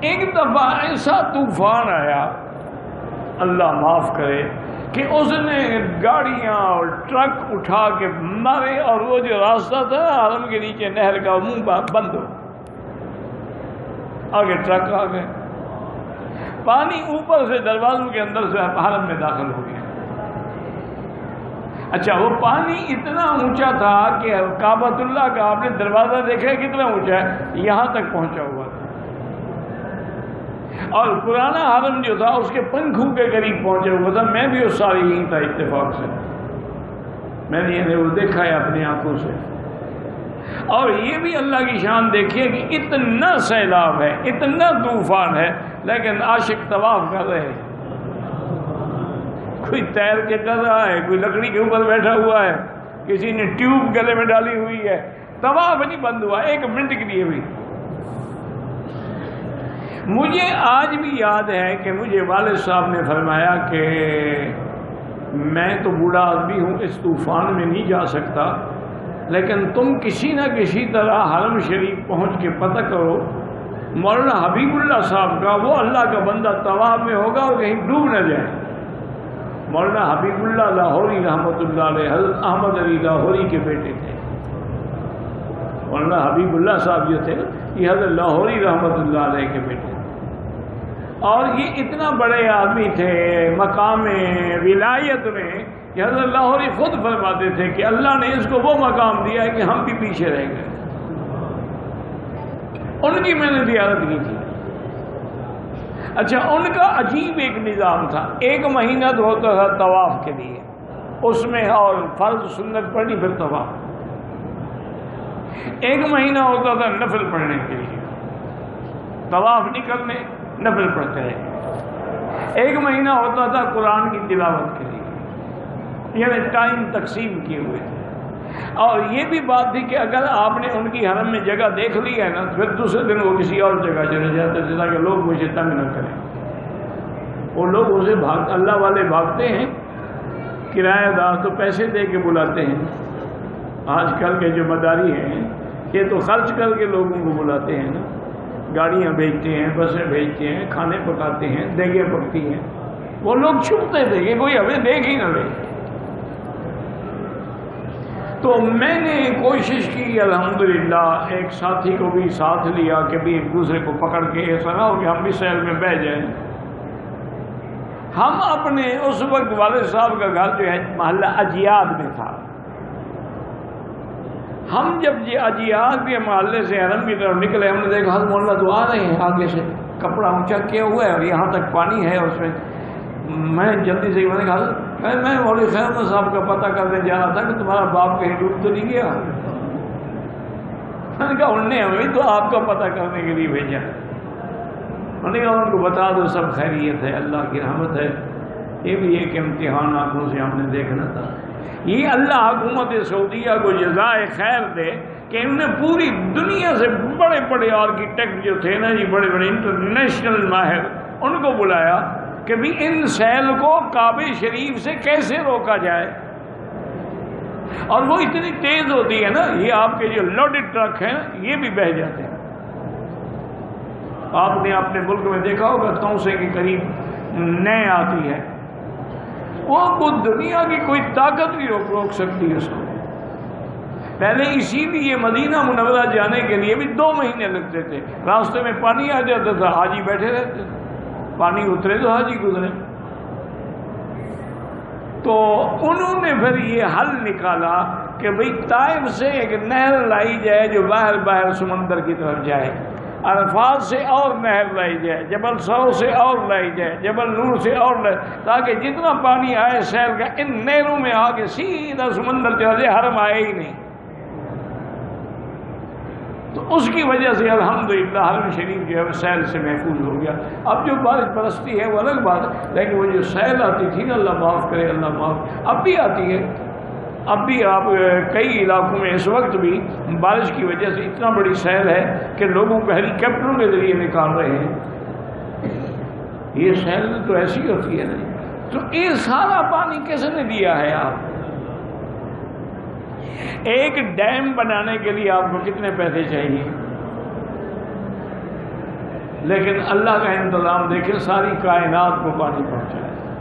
ایک دفعہ ایسا طوفان آیا، اللہ معاف کرے، کہ اس نے گاڑیاں اور ٹرک اٹھا کے مارے، اور وہ جو راستہ تھا حرم کے نیچے نہر کا منہ بند ہو، آگے ٹرک آ گئے، پانی اوپر سے دروازوں کے اندر سے حرم میں داخل ہو گیا۔ اچھا، وہ پانی اتنا اونچا تھا کہ کعبۃ اللہ کا آپ نے دروازہ دیکھا کتنا اونچا ہے، یہاں تک پہنچا ہوا تھا، اور پرانا حرم جو تھا اس کے پنکھوں کے قریب پہنچا ہوا تھا۔ میں بھی اس سال یہیں تھا اتفاق سے، میں نے وہ دیکھا ہے اپنی آنکھوں سے۔ اور یہ بھی اللہ کی شان دیکھیے کہ اتنا سیلاب ہے، اتنا طوفان ہے، لیکن عاشق طواف کر رہے ہیں، کوئی تیر کے کر رہا ہے، کوئی لکڑی کے اوپر بیٹھا ہوا ہے، کسی نے ٹیوب گلے میں ڈالی ہوئی ہے، طواف نہیں بند ہوا ایک منٹ کے لیے بھی۔ مجھے آج بھی یاد ہے کہ مجھے والد صاحب نے فرمایا کہ میں تو بوڑھا آدمی ہوں، اس طوفان میں نہیں جا سکتا، لیکن تم کسی نہ کسی طرح حرم شریف پہنچ کے پتہ کرو مولانا حبیب اللہ صاحب کا، وہ اللہ کا بندہ طواف میں ہوگا اور کہیں ڈوب نہ جائے۔ مولانا حبیب اللہ لاہوری رحمۃ اللہ علیہ حضرت احمد علی لاہوری کے بیٹے تھے۔ مولانا حبیب اللہ صاحب جو تھے یہ حضرت لاہوری رحمۃ اللہ علیہ کے بیٹے، اور یہ اتنا بڑے آدمی تھے مقام ولایت میں کہ حضرت لاہوری خود فرماتے تھے کہ اللہ نے اس کو وہ مقام دیا ہے کہ ہم بھی پیچھے رہ گئے۔ ان کی میں نے زیارت کی تھی۔ اچھا، ان کا عجیب ایک نظام تھا، 1 مہینہ تو ہوتا تھا طواف کے لیے، اس میں اور فرض سنت پڑھنی، پھر طواف، 1 مہینہ ہوتا تھا نفل پڑھنے کے لیے، طواف نہیں کرنے، نفل پڑھتے رہے، 1 مہینہ ہوتا تھا قرآن کی تلاوت کے لیے، یعنی ٹائم تقسیم کیے ہوئے تھے۔ اور یہ بھی بات تھی کہ اگر آپ نے ان کی حرم میں جگہ دیکھ لی ہے نا، پھر دوسرے دن وہ کسی اور جگہ چلے جاتے تھے تاکہ لوگ مجھے تنگ نہ کریں۔ وہ لوگ اسے اللہ والے بھاگتے ہیں، کرایہ دار تو پیسے دے کے بلاتے ہیں، آج کل کے جو مداری ہیں یہ تو خرچ کر کے لوگوں کو بلاتے ہیں نا، گاڑیاں بھیجتے ہیں، بسیں بھیجتے ہیں، کھانے پکاتے ہیں، دیگیں پکتی ہیں۔ وہ لوگ چھپتے تھے کہ کوئی ہمیں دیکھ ہی نہ لے۔ تو میں نے کوشش کی، الحمدللہ ایک ساتھی کو بھی ساتھ لیا کہ بھی ایک دوسرے کو پکڑ کے ایسا نہ ہو کہ ہم بھی سیل میں بہ جائیں۔ ہم اپنے اس وقت والد صاحب کا گھر جو ہے محلہ اجیاد میں تھا، ہم جب یہ اجیاد کے محلے سے حرم کی طرف نکلے، ہم نے دیکھا حضرت مولانا تو آ رہے ہیں آگے سے، کپڑا اونچا کیا ہوا ہے اور یہاں تک پانی ہے اس میں۔ میں جلدی سے میں نے کہا میں مولوی خیر احمد صاحب کا پتہ کرنے جا رہا تھا کہ تمہارا باپ کہیں ڈوب تو نہیں گیا۔ میں نے کہا انہوں نے ہمیں تو آپ کا پتہ کرنے کے لیے بھیجا۔ میں نے کہا ان کو بتا دو سب خیریت ہے، اللہ کی رحمت ہے، یہ بھی ایک امتحان آنکھوں سے ہم نے دیکھنا تھا۔ یہ اللہ حکومت سعودیہ کو جزائے خیر دے کہ انہوں نے پوری دنیا سے بڑے بڑے آرکیٹیکٹ جو تھے نا، یہ بڑے بڑے انٹرنیشنل ماہر، ان کو بلایا کہ بھی ان سیل کو کعبہ شریف سے کیسے روکا جائے۔ اور وہ اتنی تیز ہوتی ہے نا، یہ آپ کے جو لوڈڈ ٹرک ہیں یہ بھی بہہ جاتے ہیں۔ آپ نے اپنے ملک میں دیکھا ہوگا توسے کے قریب نئے آتی ہے، وہ دنیا کی کوئی طاقت بھی روک سکتی ہے اس کو۔ پہلے اسی لیے مدینہ منورہ جانے کے لیے بھی 2 مہینے لگتے تھے، راستے میں پانی آ جاتا تھا، حاجی بیٹھے رہتے تھے، پانی اترے تو حاجی گزرے۔ تو انہوں نے پھر یہ حل نکالا کہ بھئی طائف سے ایک نہر لائی جائے جو باہر سمندر کی طرف جائے، عرفات سے اور نہر لائی جائے، جبل سور سے اور لائی جائے، جبل نور سے اور لائی، تاکہ جتنا پانی آئے سیل کا ان نہروں میں آ کے سیدھا سمندر چلا جائے، حرم آئے ہی نہیں۔ تو اس کی وجہ سے الحمدللہ حرم شریف جو ہے سیل سے محفوظ ہو گیا۔ اب جو بارش برستی ہے وہ الگ بات ہے، لیکن وہ جو سیل آتی تھی نا، اللہ معاف کرے، اللہ معاف، اب بھی آتی ہے۔ اب بھی آپ کئی علاقوں میں اس وقت بھی بارش کی وجہ سے اتنا بڑی سیل ہے کہ لوگوں کو ہیلی کاپٹروں کے ذریعے نکال رہے ہیں۔ یہ سیل تو ایسی ہوتی ہے نا۔ تو یہ سارا پانی کس نے دیا ہے؟ آپ ایک ڈیم بنانے کے لیے آپ کو کتنے پیسے چاہیے؟ لیکن اللہ کا انتظام دیکھیں، ساری کائنات کو پانی پہنچائے۔